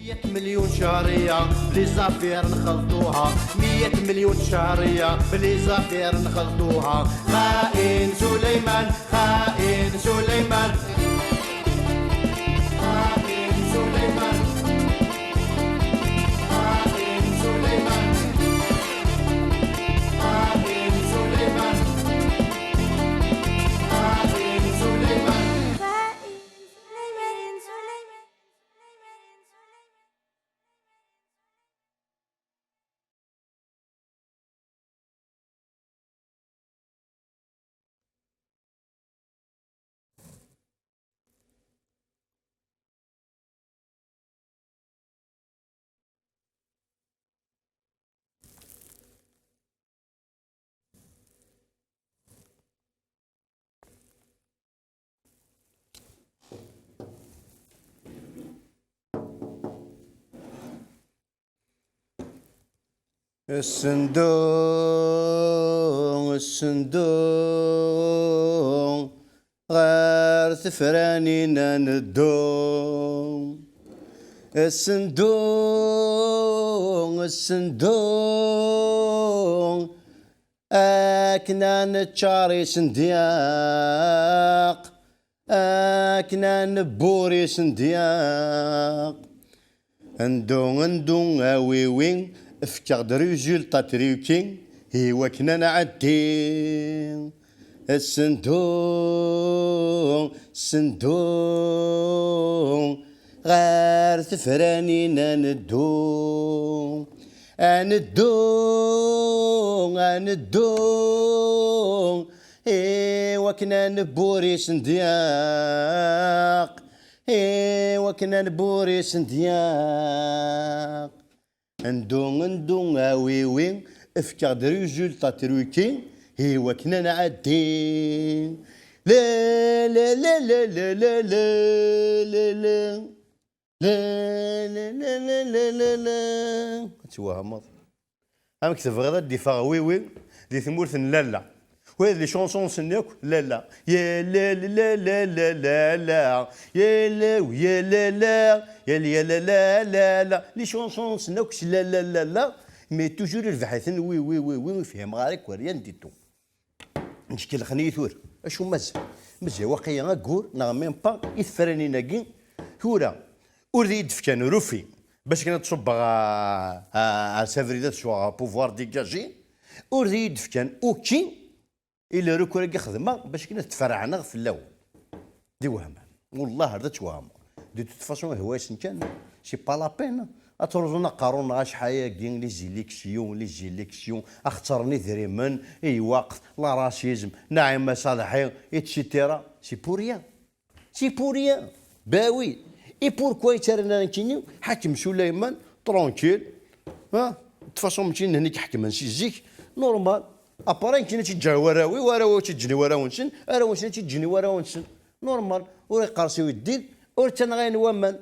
100 مليون شهرية بلي زافير نخلطوها 100 مليون شهرية بلي زافير نخلطوها خائن سليمان خائن سليمان خائن سليمان خائن سليمان خائن سليمان خائن سليمان الصندوق غير ثفرانينا ندوم الصندوق أكنا نتشاري سندياق أكنا نبوري سندياق ندون أويوين افكار ريزولتا تريوكين هي وكنا نعدي الصندوق غير ثفرانينا ندوم ندوم هي وكنا نبوري سندياق هي وكنا نبوري سندياق ندون اويوين افكار ريزولتا تروكين هي وكنا نعدي لا لا لا لا لا لا لا لا لا لا لا لا لا لا لا توهم انا كتب غير الدفاع وي دي ثمورث لا وهذه لي شونسون سناك لا يا لا لا لا لا لا لا يا لا ويا لا لا يا لا لا لا لا لي شونسون سناك لا لا لا لا مي توجور البحث وي فهم غارك وريان ديتو نشكي خني ثور اشو مزال واقيا غاكور نا ميم با يثفرني ناكي ثورا اريد فكان روفي باش كنا تصب على سافريدات سوا بوفوار ديجاجي اريد فكان اوكي إلا ركورك خدمة باش كنا تفرعنا في اللون دي وهم والله هذا توهم دي توت فاسون هواش كان سي با لا بين اترزونا قارون غاش حياه كين لي زيليكسيون اختارني ذريمن اي وقت لا راسيزم نعم صالحي اتسيتيرا سي بوريا باوي اي بوركوا يترنا نكيني حاكم سليمان ترونكيل ها تفاصون مشين هنيك حكم نسي زيك نورمال ابارين كي تيجي وراوي تيجني وراونسن اراونسن تيجني وراونسن نورمال وري قارسي ويدير ور تنغين ومن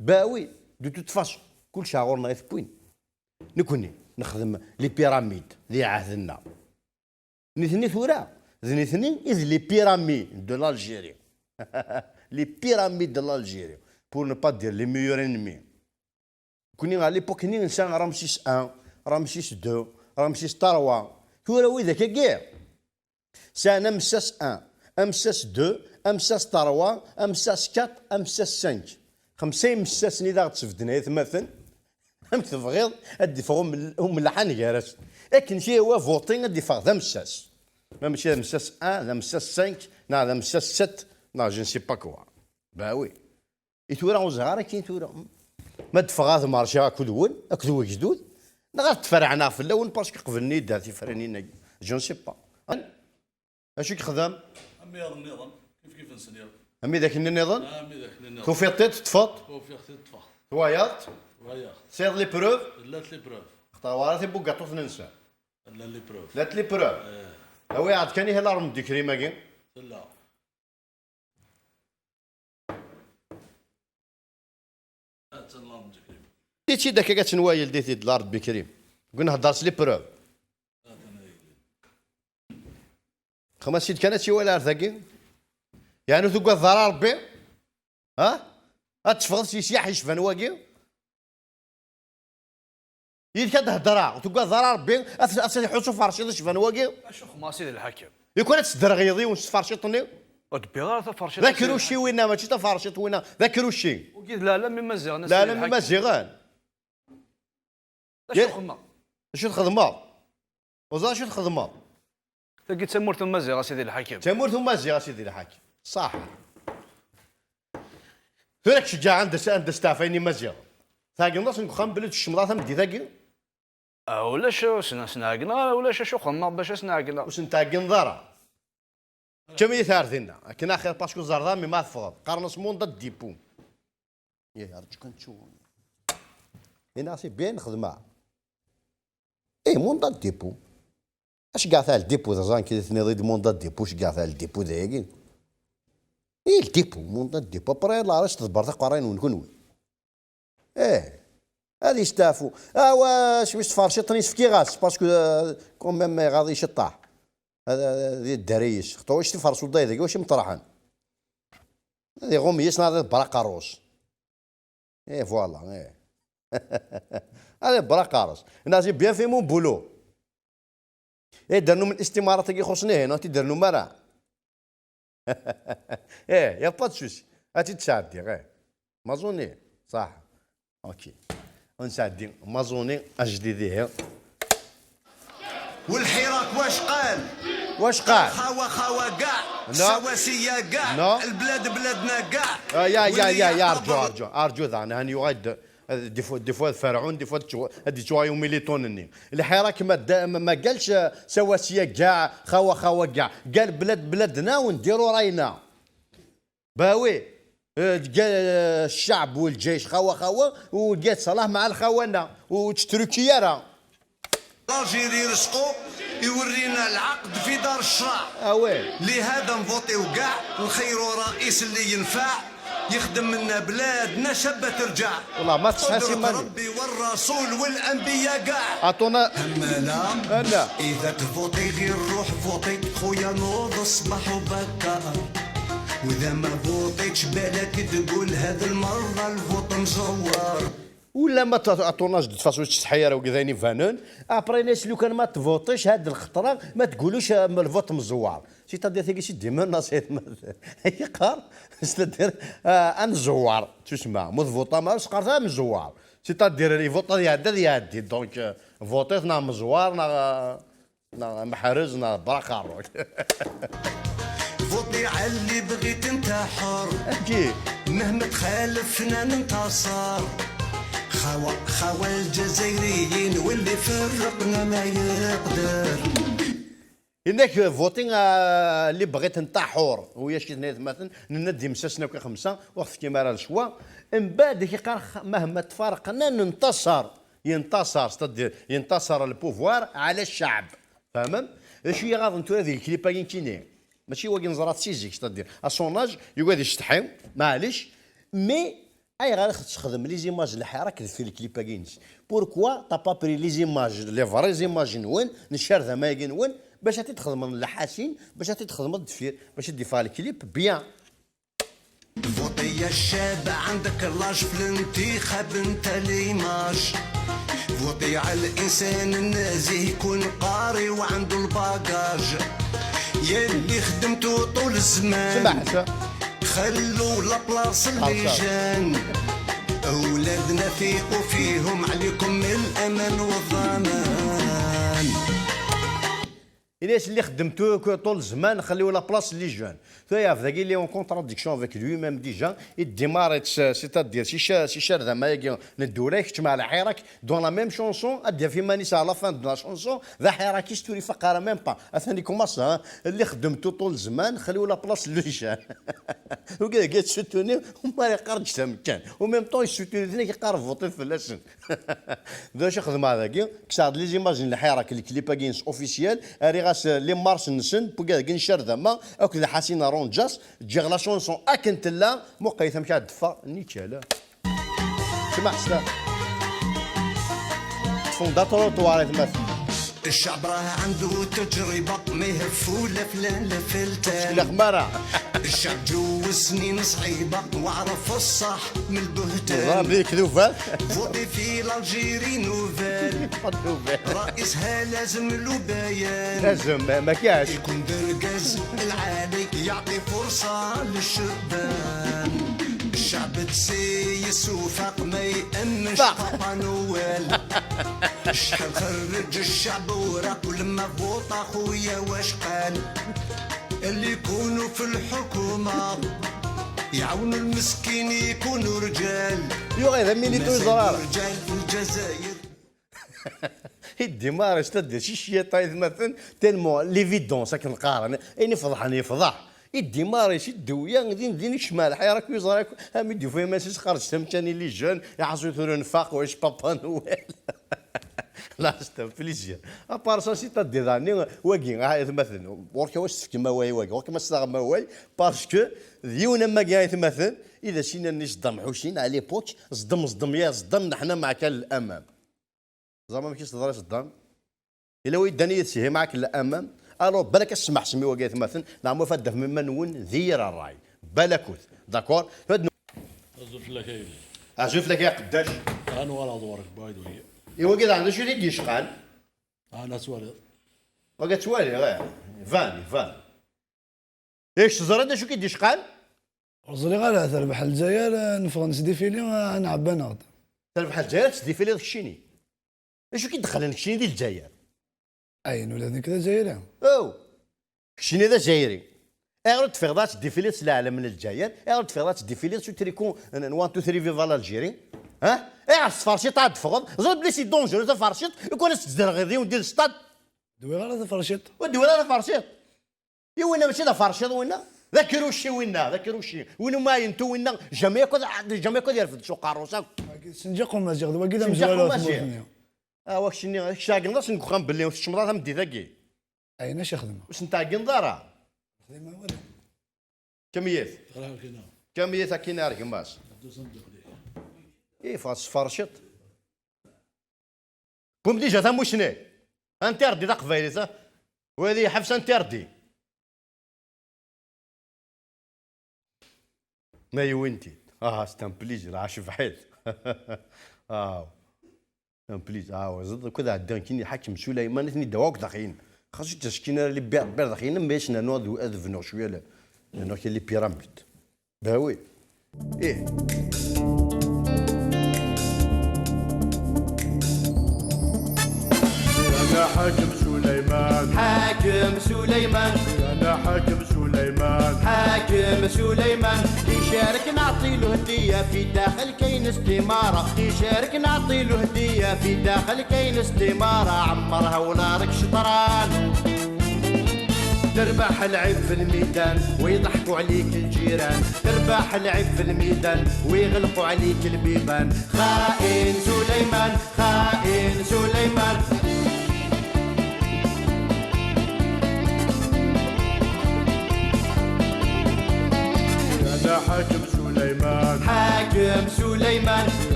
باوي دو توت فاسون كل شاغورنا غير بوين نكوني نخدم لي بيراميد ذي عهدنا نثني ثورا ذني إذ لي بيراميد دو l'Algérie لي بيراميد دو l'Algérie pour ne pas dire les meilleurs ennemis كوني على ليبوك ني انسان رمسيس 1 رمسيس 2 رمسيس 3 ثورا وذاك كاع سانا مساس 1 امساس 2 امساس 3 امساس 4 امساس 5 خمسة مساس ني داغ تسفدنا مثلا ام تبغيض ادي فهم اللحن كارس لكن شي هو فوتين ادي فاغ ذا مساس ماشي ذا مساس 1 ذا مساس 5 نا ذا مساس 7 نا جو نسي با كوا باوي اي ثورا وزغار كاين ثورا ما دفغاض مارشا كدول اكدو جدود نغير تفرعنا في الاول باسكو قبلني دار تفرني جو نسي با اش يخدم امي هذا النظام كيف نسنير امي ذاك النظام امي ذاك النظام توفيقتي تطفط توفيقتي تطفى توياط وياه سير لي بروف لات لي بروف اختار وراتي بوكاطو في ننسى لا لي بروف لات لي بروف هو عاد كان هلا رم ديكري ماكي لا ديتي داك كتنوايل ديتي الارض بكريم قلنا هضرت لي بروف خمس سيد كانت شي ولا ارثاكي يعني تقول ضرر ربي ها تفضل شي سياح يشفى نواكي يلك تهدرا وتبقى ضرر ربي يحوسوا فرشيط شفان واقي اشوخ ما سيدي الحكم يكون تسدر غيظي ونستفرشيطني ودبي غير تفرشيط ذاكروا الشيء وين ماشي تفرشيط وين ذاكروا الشيء وقيل لا من مزيغ لا لا من مزيغان اشوخ ما شو الخدمه وزا شو الخدمه تلقي تسمور ثم مزيغ سيدي الحكم تيمور ثم مزيغ سيدي الحاكم صح فيك شجاع عند ستافيني مزيغ ثاقي نص نخم بلد الشمراث مدي ثاقي ولا شو سناقنا ولا شو خما باش سناقنا وش نتاقي نظرة كم يثارثنا كنا خير باسكو زردامي ما تفضل قرنص مون ضد ديبو يا رجل كنت شو هنا سي بين خدمة ايه مون ضد ديبو اش قاع ثال ديبو زان كي ضد مون ضد ديبو اش قاع ثال ديبو دايقين ايه الديبو مون ضد ديبو بري لا راش تدبر قرين ونكون ايه هذه يستافوا واش باش تفرشطني في كيغاس باسكو كون ميم غادي يشطح هذا الدريش خطو واش تفرشوا ضايق واش مطرحان هذه غوميس ناضي براقاروس ايه فوالا ايه هذا براقاروس الناس بيان في مون بولو ايه درنو من الاستمارات كي يخصني هنا تدرنو مرا ايه يا با تسوسي هاتي تساعدي غير ما ظني صح اوكي ونساعدين مازوني اجديديه والحراك واش قال؟ واش قال؟ خوا كاع السواسيه كاع البلاد بلادنا كاع يا ارجو ذا هاني يغاد ديفو الفرعون ديفو هذه شويه ميليتونني الحراك ما قالش سواسيه كاع خوا كاع قال بلادنا ونديروا راينا باوي الشعب والجيش خوا ولقيت صلاح مع الخونه وتشتركي راه راجل يرزقوا يورينا العقد في دار الشرع لهذا نفوتيو كاع نخيروا رئيس اللي ينفع يخدم منا بلادنا شابه ترجع والله ما تحاسي ماني ربي والرسول والانبياء كاع عطونا اما لا اذا تفوتي غير روح فوتي خويا نوض الصباح وبكر واذا ما فوتيتش بالك تقول هذه المره الفوت مزور ولا ما تعطوناش تفاصيل التحيره وكذايني فانون ابري ناس لو كان ما تفوتيش هاد الخطره ما تقولوش الفوت مزوار سي تادير ثقي شي ديما نصيحه هي قار ستدير ان زوار تسمع مو فوطا ما قارتها مزوار سي تادير لي فوطا يعدي دونك فوتيت نا مزوار نا محرز نا براخار فوتي على اللي بغيت انت حر اكيد مهما تخالفنا ننتصر خوا الجزائريين واللي فرقنا ما يقدر انك فوتين اللي بغيت نتاع حور ويا شي مثلا ندي مساسنا كخمسه وقت كيما راه الشوا من بعد كيقال مهما تفارقنا ننتصر ينتصر البوفوار على الشعب فاهم شويه غاض انتو هذه الكليباين كيني ماشي واقي نزرات سيزيك تدير اسوناج يقعد يشطحي معليش مي اي غير تخدم لي زيماج الحراك في الكليباكينز بوركوا تا با بري لي زيماج لي فري زيماج وين نشر ذا ماكين وين باش تخدم الحاسين باش تخدم الدفير باش ديفا الكليب بيان فوطي يا الشاب عندك لاج في الانتخاب انت ليماج فوطي على الانسان النازي يكون قاري وعنده الباجاج يلي خدمتو طول الزمان خلوا لابلاص اللجان اولادنا فيقوا فيهم عليكم الامان والضمان الناس اللي خدمتو طول الزمان خليو لا بلاص لي جون ثايا في ذاك اللي اون كونتراديكسيون افيك لوي ميم ديجا ديماريت سيتادير سي شار ذا ما ندوريك مع الحراك دون لا ميم شونسون ادير في مانيس على لا فان دو لا شونسون ذا حراك يستوري فقاره ميم با اثاني كوماس اللي خدمتو طول الزمان خليو لا بلاص لي جون وكذا قالت سوتوني وما يقارنش تمكان وميم طون يسوتوني ثاني كيقارب فوطي فلاسن ذا شو خدم هذاك كساد لي زيماجين الحراك الكليباكينس اوفيسيال غاس لي مارس نسن بوكا كنشر ذما اكو حسين رونجاس تجي لا شونسون اكنت لا مقيثه مشى دفا نيتشالا سمع ستا فونداتور تواليت مثلا الشعب راه عنده تجربه ما يهفو لا فلان لا فلتان لا خماره الشعب جو سنين صعيبة وعرف الصح من البهتان. بيك ذوفان. فوتي في الجيري نوفال، رئيسها لازم له بيان، لازم ما كاش يكون درجاز العالي يعطي فرصة للشبان. الشعب تسيس وفاق ما يأمنش بابا نوال. شحال خرج الشعب وراك ولما فوطا خويا واش قال؟ اللي يكونوا في الحكومة يعاونوا المسكين يكونوا رجال. يو غير ميليتو زرار رجال في الجزائر. الدمار اشتد شي شيطايد مثلا تالمو ليفيدونس راك نقارن اني فضح الدمار يشد ويا ندين شمال حي راك يزراك هم يديو فيها ماشي خرج ثاني اللي جون يحصلوا ثورو نفاق واش بابا نويل. لا استا بليزير ابار سا سي تا دي داني واكي مثلا ورك واش تفك ما واي واكي ورك ما صدق ما واي باسكو ديونا ما كاين مثلا اذا شينا نصدم حوشين على بوك صدم يا صدم نحنا معك للامام زعما ما كاينش تهضر صدام الا ويداني يتسهي معك للامام الو بالك اسمح سمي وقيت مثلا نعمو فدف مما نون ذير الراي بالكوت داكور أزف لك أيلي اشوف لك يا قداش أنا ولا دورك بايد وهي ايوا كذا عندنا شو اللي يشقال أنا سوالي وقت توالي غير فان ايش تزرد شو كيدي شقال وصلي غير تربح الجزائر نفغنس دي فيلي ونعبى ناض تربح الجزائر تدي في لي الشيني ايش كيدخل لك الشيني ديال الجزائر اين ولادنا كذا جايرين او الشيني ذا جزائري غير تفيغدات ديفيليت العالم من الجزائر غير تفيغدات ديفيليت سو تريكون 1 2 3 فيفا الجيري ها فرشيط عاد تفرض زود بليسي دونجور فرشيط يكون تزدر غير وندير السطاد دوي غير فرشيط ودي ولا فرشيط يا وين ماشي ذا فرشيط وين ذاكروا الشي وين ما ينتو وين جميع كل يرفد شو قاروسا سنجاكم مازيغ دوا كذا سنجاقو مزوالو مازيغ. واش شني شاكن ناس نكون باللي واش الشمرات مدي ذاكي اين اش يخدم واش نتاع قنضاره خدمه ولا كميات تقراها كنا كميات كاين عارف ماس تصدق لي اي فاس فرشط بوم ديجا ثم شنو انت ردي ذا قبيلي وهذه حبسه انت ردي ما يوينتي ستان بليز راه شوف حيل ستان بليز زد كذا عدان كيني حاكم سليمان ثني دواك داخلين خاصو تسكينا اللي بير داخلين باش نانو اذفنو شويه لانه كاين لي بيراميد باوي ايه أنا حاكم سليمان أنا حاكم سليمان يشارك نعطي له هدية في داخل كاين استمارة يشارك نعطي له هدية في داخل كاين استمارة عمرها ولا رك شطران تربح العيب في الميدان ويضحكوا عليك الجيران تربح العيب في الميدان ويغلقوا عليك البيبان خائن سليمان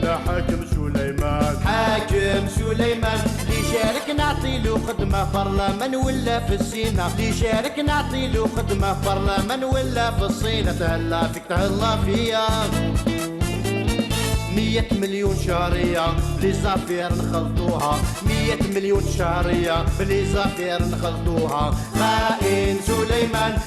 أنا حاكم سليمان يشارك نعطي له خدمة برلمان ولا في السينة يشارك نعطي له خدمة برلمان ولا في الصينة تهلا فيك تهلا فيا 100 مليون شهرية بلي زافير نخلطوها 100 مليون شهرية بلي زافير نخلطوها خائن سليمان